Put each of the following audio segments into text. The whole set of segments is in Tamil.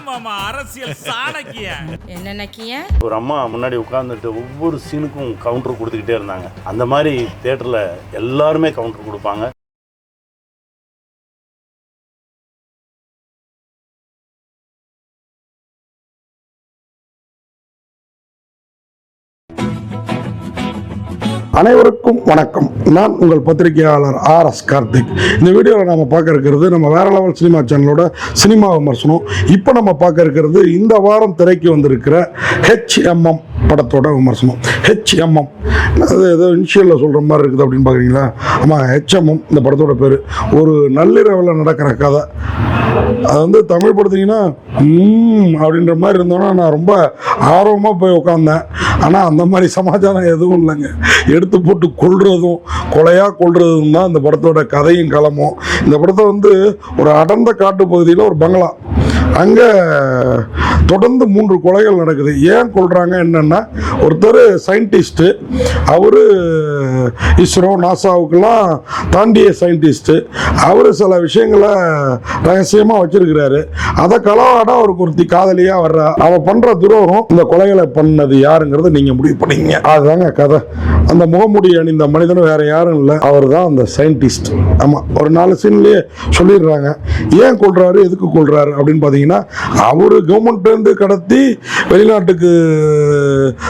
மாமா அரசியல் சாணக்கிய என்ன நக்கிய? ஒரு அம்மா முன்னாடி உட்கார்ந்துட்டு ஒவ்வொரு சீனுக்கும் கவுண்டர் கொடுத்துக்கிட்டே இருந்தாங்க. அந்த மாதிரி தியேட்டர்ல எல்லாருமே கவுண்டர் கொடுப்பாங்க. அனைவருக்கும் வணக்கம். நான் உங்கள் பத்திரிகையாளர் RS கார்த்திக். இந்த வீடியோவில் நம்ம பார்க்க இருக்கிறது நம்ம வேற லெவல் சினிமா சேனலோட சினிமா விமர்சனம். இப்போ நம்ம பார்க்க இருக்கிறது இந்த வாரம் திரைக்கு வந்திருக்கிற HMM படத்தோட விமர்சனம். HMM அது ஏதோ இனிஷியலில் சொல்கிற மாதிரி இருக்குது அப்படின்னு பார்க்குறீங்களா? ஆமாம், HMM இந்த படத்தோட பேர். ஒரு நள்ளிரவில் நடக்கிற கதை. அது வந்து தமிழ் படுத்திங்கன்னா அப்படின்ற மாதிரி இருந்தோன்னா நான் ரொம்ப ஆர்வமாக போய் உட்காந்தேன். ஆனால் அந்த மாதிரி சமாச்சாரம் எதுவும் இல்லைங்க. எடுத்து போட்டு கொள்றதும் கொலையாக கொள்றதும் தான் இந்த படத்தோட கதையும் களமும். இந்த படத்தை வந்து ஒரு அடர்ந்த காட்டு பகுதியில் ஒரு பங்களா, அங்கே தொடர்ந்து 3 கொலைகள் நடக்குது. ஏன் கொள்கிறாங்க என்னென்னா, ஒருத்தர் சயின்டிஸ்ட்டு, அவர் இஸ்ரோ நாசாவுக்கெல்லாம் தாண்டிய சயின்டிஸ்ட்டு, அவர் சில விஷயங்களை ரகசியமாக வச்சுருக்கிறாரு. அதை களவாட அவருக்கு ஒருத்தி காதலியாக வர்றா. அவள் பண்ணுற துரோகம் இந்த கொலைகளை பண்ணது யாருங்கிறத நீங்கள் முடிவு பண்ணிங்க. அதுதாங்க கதை. அந்த முகமுடி அணிந்த மனிதனும் வேறு யாரும் இல்லை, அவர் தான் அந்த சயின்டிஸ்ட். ஆமாம், ஒரு 4 சீன்லேயே சொல்லிடுறாங்க ஏன் கொள்கிறாரு, எதுக்கு கொள்கிறாரு அப்படின்னு பார்த்தீங்கன்னா, அவர் கவர்மெண்ட்லேருந்து கடத்தி வெளிநாட்டுக்கு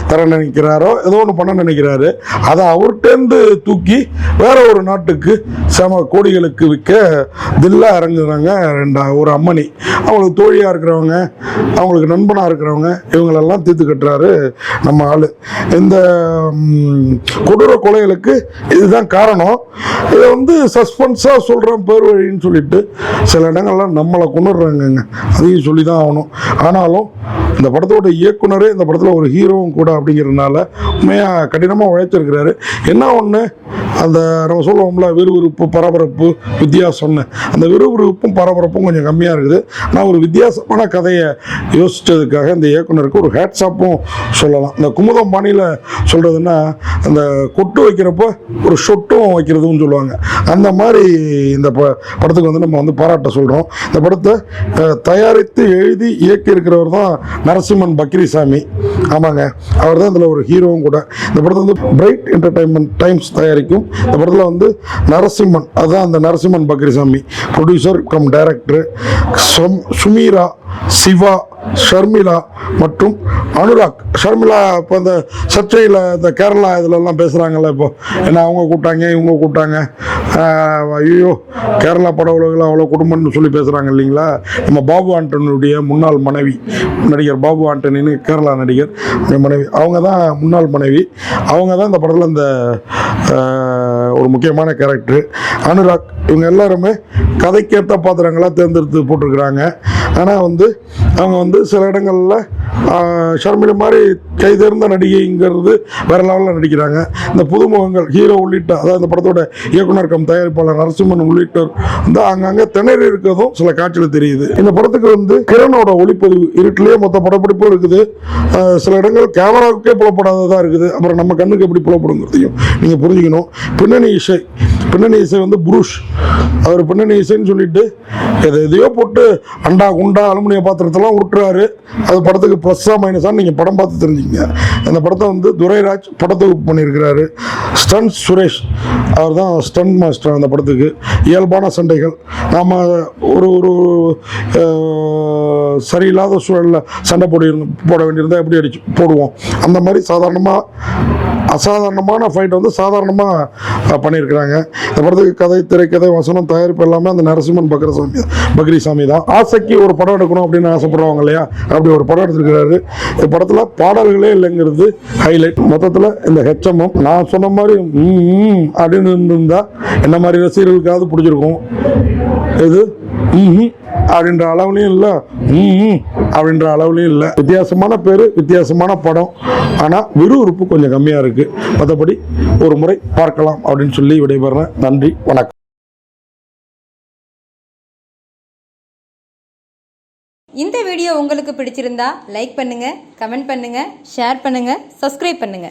தர நினைக்கிறாரோ ஏதோ ஒன்று பண்ண நினைக்கிறாரு. அதை அவர்கிட்டேருந்து தூக்கி வேற ஒரு நாட்டுக்கு சம கோடிகளுக்கு விற்க தில்லா இறங்குறாங்க ஒரு அம்மணி. அவங்களுக்கு தோழியாக இருக்கிறவங்க, அவங்களுக்கு நண்பனாக இருக்கிறவங்க, இவங்களெல்லாம் தீர்த்து கட்டுறாரு நம்ம ஆள். இந்த கொடூர கொலைகளுக்கு இதுதான் காரணம். இதை வந்து சஸ்பென்ஸாக சொல்கிறேன் பேர் வழின்னு சொல்லிட்டு சில இடங்கள்லாம் நம்மளை கொண்டுடுறாங்கங்க. அதையும் சொல்லி தான் ஆகணும். ஆனாலும் இந்த படத்தோட இயக்குனரே இந்த படத்தில் ஒரு ஹீரோவும் கூட அப்படிங்கிறதுனால உண்மையாக கடினமாக உழைச்சிருக்கிறாரு. என்ன ஒன்று, அந்த நம்ம சொல்லுவோம்ல விறுவிறுப்பு பரபரப்பு வித்தியாசம்னு, அந்த விறுவிறுப்பும் பரபரப்பும் கொஞ்சம் கம்மியாக இருக்குது. நான் ஒரு வித்தியாசமான கதையை யோசித்ததுக்காக இந்த இயக்குனருக்கு ஒரு ஹேட்ஸாப்பும் சொல்லலாம். இந்த குமுதம் பாணியில் சொல்கிறதுன்னா, அந்த கொட்டு வைக்கிறப்போ ஒரு ஷொட்டும் வைக்கிறதுன்னு சொல்லுவாங்க. அந்த மாதிரி இந்த படத்துக்கு வந்து நம்ம வந்து பாராட்ட சொல்கிறோம். இந்த படத்தை தயாரித்து எழுதி இயக்கி இருக்கிறவர் தான் நரசிம்மன் பக்ரிசாமி. ஆமாங்க, அவர் தான் இதில் ஒரு ஹீரோவும் கூட. இந்த படத்தை வந்து பிரைட் என்டர்டைன்மெண்ட் டைம்ஸ் தயாரிக்கும். இந்த படத்தில் வந்து நரசிம்மன், அதுதான் அந்த Narasimhan Pakrisamy, producer cum director. Sumeera, Siva, Sharmila மற்றும் அனுராக். ஷர்மிளா இப்போ இந்த சர்ச்சையில் இந்த கேரளா இதிலெல்லாம் பேசுகிறாங்கல்ல, இப்போ ஏன்னா அவங்க கூப்பிட்டாங்க இவங்க கூப்பிட்டாங்க, ஐயோ கேரளா பட உலகில் அவ்வளோ குடும்பம்னு சொல்லி பேசுகிறாங்க இல்லைங்களா. நம்ம பாபு ஆண்டனியுடைய முன்னாள் மனைவி, நடிகர் பாபு ஆண்டனின்னு கேரளா நடிகர் மனைவி, அவங்க தான் முன்னாள் மனைவி. அவங்க தான் இந்த படத்தில் இந்த ஒரு முக்கியமான கேரக்டர். அனுராக், இவங்க எல்லாருமே கதைக்கேற்ற பாத்திரங்களாக தேர்ந்தெடுத்து போட்டிருக்கிறாங்க. ஆனால் வந்து அவங்க வந்து சில இடங்களில் ஷர்மிளா மாதிரி கைதேர்ந்த நடிகைங்கிறது வேறு லெவலில் நடிக்கிறாங்க. இந்த புதுமுகங்கள் ஹீரோ உள்ளிட்ட, அதாவது இந்த படத்தோட இயக்குனர் கம் தயாரிப்பாளர் நரசிம்மன் உள்ளிட்டோர் வந்து அங்கங்கே திணறி இருக்கிறதும் சில காட்சியில் தெரியுது. இந்த படத்துக்கு வந்து கிரணோட ஒளிப்பதிவு இருட்டிலேயே மொத்த படப்பிடிப்பும் இருக்குது. சில இடங்கள் கேமராவுக்கே புலப்படாததாக இருக்குது. அப்புறம் நம்ம கண்ணுக்கு எப்படி புலப்படுங்கிறதையும் நீங்கள் புரிஞ்சுக்கணும். பின்னணி இசை வந்து புருஷ், அவர் பின்னணி இசைன்னு சொல்லிட்டு எதையோ போட்டு அண்டா குண்டா அலுமினிய பாத்திரத்தெல்லாம் உருட்டுறாரு. அது படத்துக்கு ப்ளஸ்ஸா மைனஸான்னு நீங்கள் படம் பார்த்து தெரிஞ்சுங்க. இந்த படத்தை வந்து துரைராஜ் படத்தொகுப்பு பண்ணியிருக்கிறாரு. ஸ்டன்ட் சுரேஷ், அவர் தான் ஸ்டன்ட் மாஸ்டர் அந்த படத்துக்கு. இயல்பான சண்டைகள், நாம் ஒரு ஒரு சரியில்லாத சூழலில் சண்டை போட வேண்டியிருந்தால் எப்படி அடிச்சு போடுவோம், அந்த மாதிரி அசாதாரணமான ஃபைட் வந்து சாதாரணமாக பண்ணியிருக்கிறாங்க. இந்த படத்துக்கு கதை, திரைக்கதை, வசனம், தயாரிப்பு எல்லாமே அந்த நரசிம்மன் பக்ரிசாமி தான். ஆசைக்கு ஒரு படம் எடுக்கணும் அப்படின்னு ஆசைப்படுறவங்க இல்லையா, அப்படி ஒரு படம் எடுத்திருக்கிறாரு. இந்த படத்தில் பாடல்களே இல்லைங்கிறது ஹைலைட். மொத்தத்தில் இந்த HMM நான் சொன்ன மாதிரி அப்படின்னு இருந்தால் என்ன மாதிரி ரசிகர்களுக்காவது பிடிச்சிருக்கும். இது அப்படின்ற அளவுலையும் இல்லை, அப்படின்ற அளவுலையும் இல்லை. வித்தியாசமான பேர், வித்தியாசமான படம். ஆனால் விறுவிறுப்பு கொஞ்சம் கம்மியாக இருக்குது. மற்றபடி ஒரு முறை பார்க்கலாம் அப்படின்னு சொல்லி விடைபெறேன். நன்றி, வணக்கம். இந்த வீடியோ உங்களுக்கு பிடிச்சிருந்தா லைக் பண்ணுங்க, கமெண்ட் பண்ணுங்க, ஷேர் பண்ணுங்க, சப்ஸ்கிரைப் பண்ணுங்க.